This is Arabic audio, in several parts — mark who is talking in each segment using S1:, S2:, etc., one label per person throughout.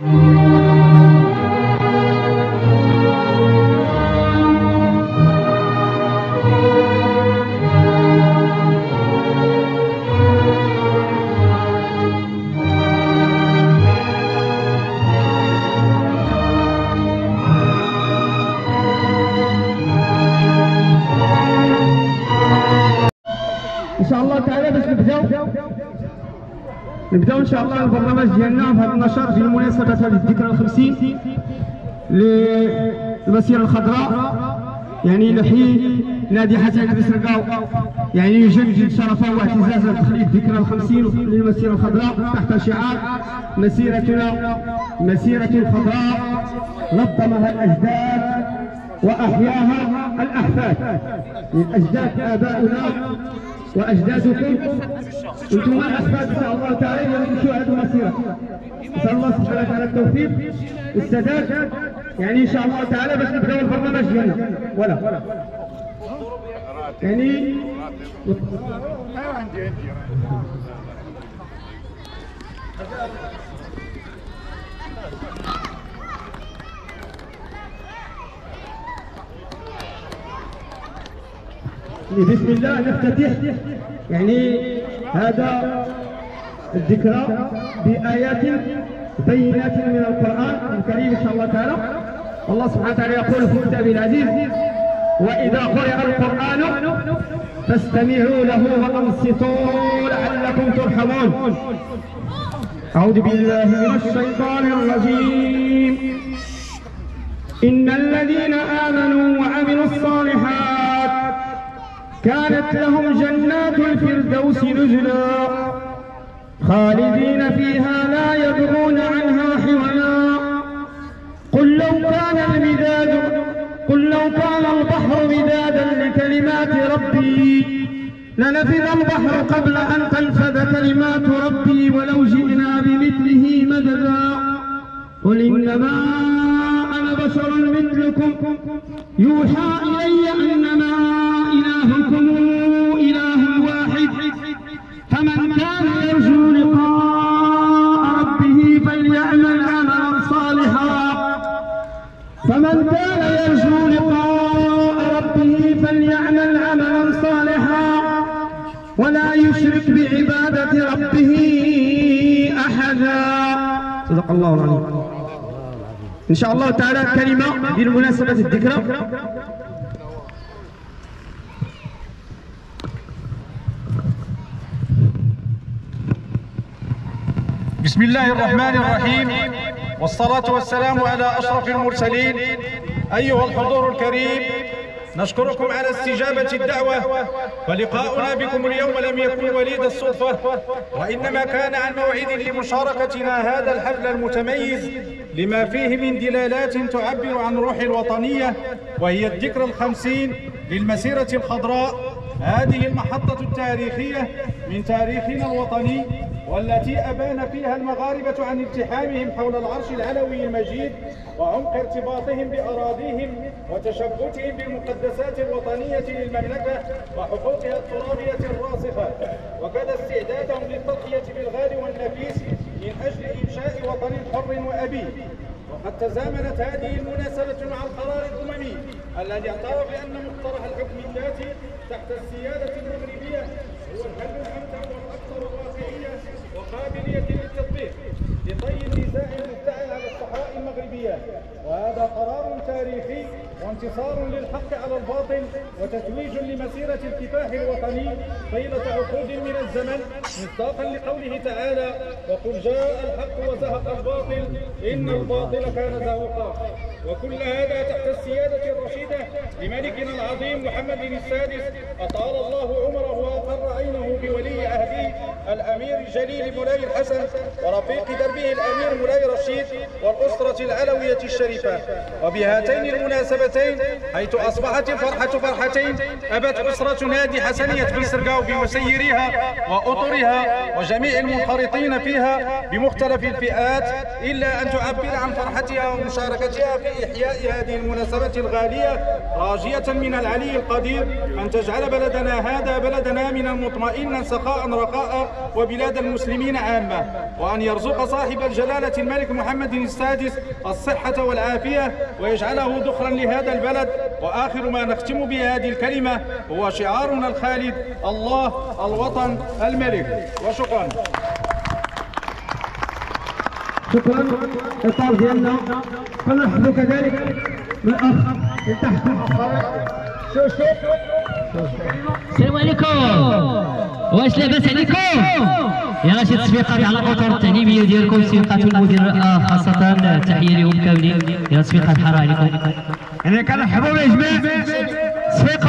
S1: ان شاء الله تعالى باش نبداو ان شاء الله البرنامج ديالنا في هذا النشاط بمناسبه هذه الذكرى ال50 للمسيره الخضراء، يعني لحي نادي حسن بسرقاو، يعني يجدد شرفه واعتزازه بتخليد ذكرى ال50 للمسيره الخضراء تحت شعار مسيرتنا مسيره خضراء نظمها الاجداد واحياها الاحفاد. الاجداد اباؤنا واجدادكم، انتم الاحفاد ان شاء الله تعالى يمشوا هذه المسيره. نسال الله سبحانه وتعالى التوفيق والسداد، يعني ان شاء الله تعالى باش نبداو البرنامج ديالنا. ولا يعني بسم الله نفتتح يعني هذا الذكرى بآيات بينات من القرآن الكريم إن شاء الله تعالى. الله سبحانه وتعالى يقول في كتابه العزيز: وإذا قرئ القرآن فاستمعوا له وأنصتوا لعلكم ترحمون. أعوذ بالله من الشيطان الرجيم. إن الذين آمنوا وعملوا الصالحات كانت لهم جنات الفردوس نزلا خالدين فيها لا يبغون عنها حولا. قل لو كان البحر مدادا لكلمات ربي لنفذ البحر قبل أن تنفذ كلمات ربي ولو جئنا بمثله مددا. قل إنما أنا بشر مثلكم يوحى إلي أنما إلهكم إله واحد فمن كان يرجو لقاء ربه فليعمل عملا صالحا ولا يشرك بعبادة ربه أحدا. صدق الله العظيم. إن شاء الله تعالى كلمة بمناسبة الذكرى.
S2: بسم الله الرحمن الرحيم، والصلاة والسلام على أشرف المرسلين. أيها الحضور الكريم، نشكركم على استجابة الدعوة، ولقاؤنا بكم اليوم لم يكن وليد الصدفة، وإنما كان عن موعد لمشاركتنا هذا الحفل المتميز لما فيه من دلالات تعبر عن روح الوطنية، وهي الذكرى ال50 للمسيرة الخضراء، هذه المحطة التاريخية من تاريخنا الوطني، والتي أبان فيها المغاربة عن التحامهم حول العرش العلوي المجيد وعمق ارتباطهم بأراضيهم وتشبثهم بالمقدسات الوطنية للمملكة وحقوقها الترابية الراسخة، وكذا استعدادهم للتضحية بالغالي والنفيس من أجل إنشاء وطن حر وأبي. وقد تزامنت هذه المناسبة مع القرار الأممي الذي اعترف بأن مقترح الحكم الذاتي تحت السيادة المغربية هو الحل الأمثل والأكثر واقعية وقابلية للتطبيق لطي النزاع المفتعل على الصحراء المغربية. وهذا قرار تاريخي وانتصار للحق على الباطل وتتويج لمسيرة الكفاح الوطني طيلة عقود من الزمن، مصداقا لقوله تعالى: وقل جاء الحق وزهق الباطل إن الباطل كان زهوقا. وكل هذا تحت السيادة الرشيدة لملكنا العظيم محمد السادس أطال الله عمره وأقر عينه بولي عهده الأمير الجليل مولاي الحسن ورفيق دربه الأمير مولاي رشيد والأسرة العلوية الشريفة. وبهاتين المناسبتين حيث أصبحت الفرحة فرحتين، أبت أسرة نادي حسنية بسرقاو بمسيريها وأطرها وجميع المنخرطين فيها بمختلف الفئات إلا أن تعبر عن فرحتها ومشاركتها في إحياء هذه المناسبة الغالية، راجية من العلي القدير أن تجعل بلدنا هذا بلدنا آمنا مطمئنا سخاء رخاء وبلاد المسلمين عامة، وأن يرزق صاحب الجلالة الملك محمد السادس الصحة والعافية ويجعله ذخرا لهذا البلد. وآخر ما نختم به هذه الكلمة هو شعارنا الخالد: الله، الوطن، الملك. وشكرا.
S1: شكرا. الإطار ديالنا فنرحب كذلك بالأخ من تحت.
S3: السلام عليكم، واش لاباس عليكم؟ يا شي تصفيقات على الاطر التعليميه ديالكم، تصفيقات المدير خاصه، تحيه لهم كاملين، يا تصفيقات حاره عليكم.
S1: يعني كنرحبوا يا جماعه تصفيقه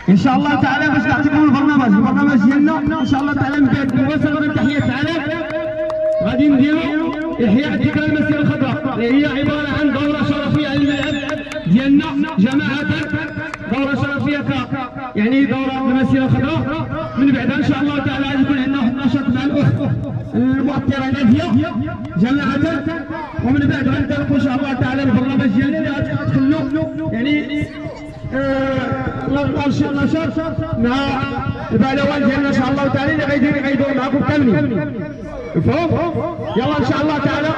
S1: ان شاء الله تعالى باش نعطيكم البرنامج ديالنا ان شاء الله تعالى. من بعد مباشره من تحيه العالم غادي نديروا احياء ذكرى المسيره الخضراء، اللي هي عباره عن دوره شرفيه على الملعب ديالنا جماعه، دوره شرفيه يعني دوره المسيره الخضراء. من بعدها ان شاء الله تعالى غادي يكون عندنا واحد النشاط مع الاخت المؤثره ناديه جماعه، ومن بعد غنطلقوا ان شاء الله تعالى البرنامج ديالنا اللي غتدخلوا يعني النشاط مع البهلوان ديالنا ان شاء الله تعالى اللي غيدير معكم كاملين. مفهوم؟ يلا ان شاء الله تعالى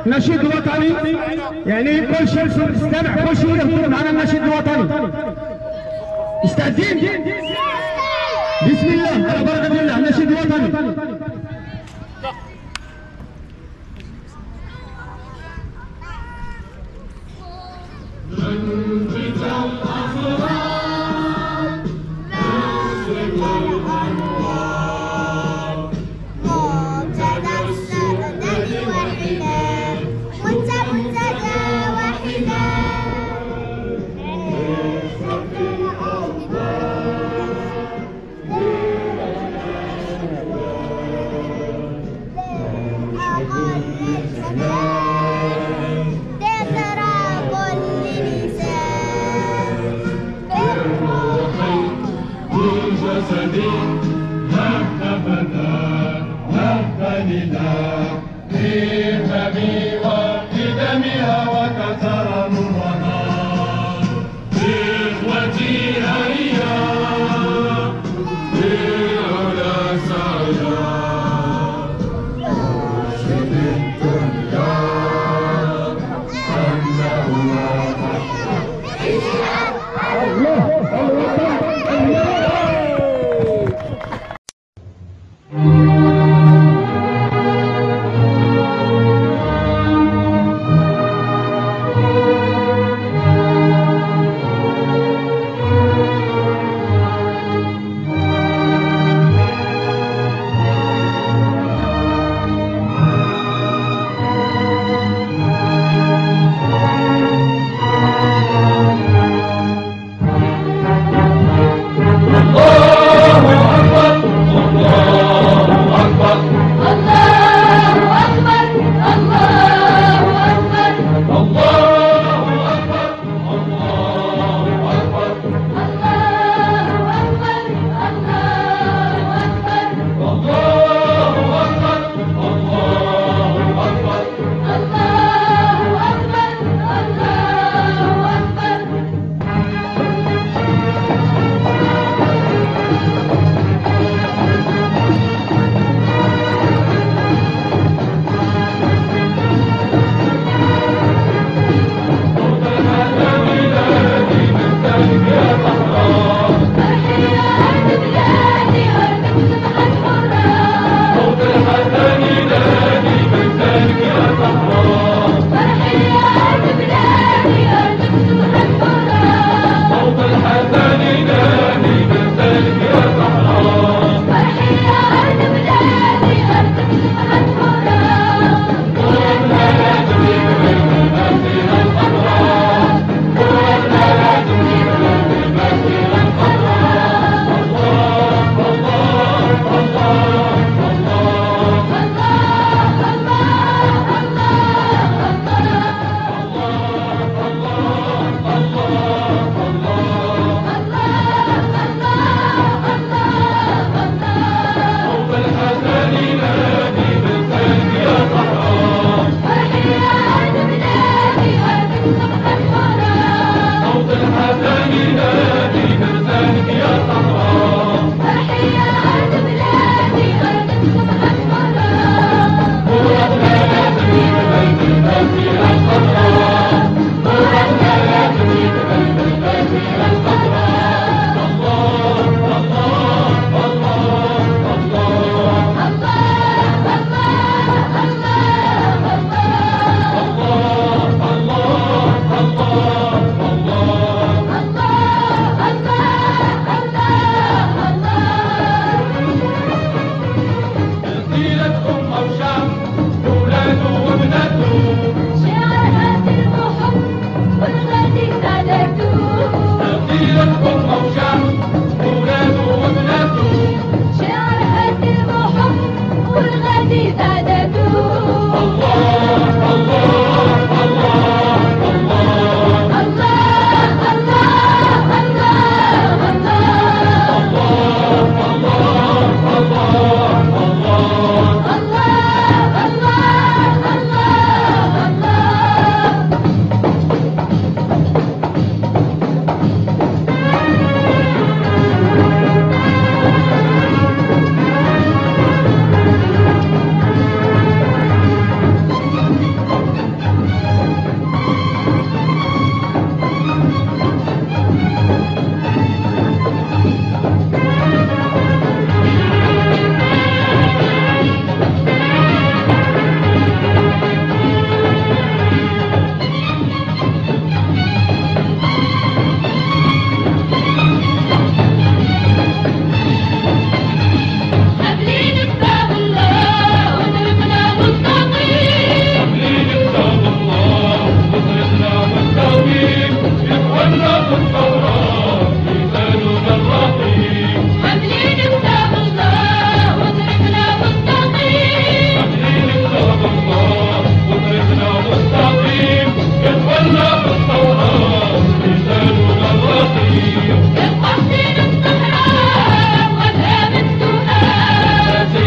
S1: نشيد وطني، يعني كل شيء نستمع، كل شيء يهضر معنا النشيد الوطني. مستعدين؟ بسم الله على بركة الله. النشيد الوطني.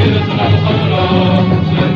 S4: الخضراء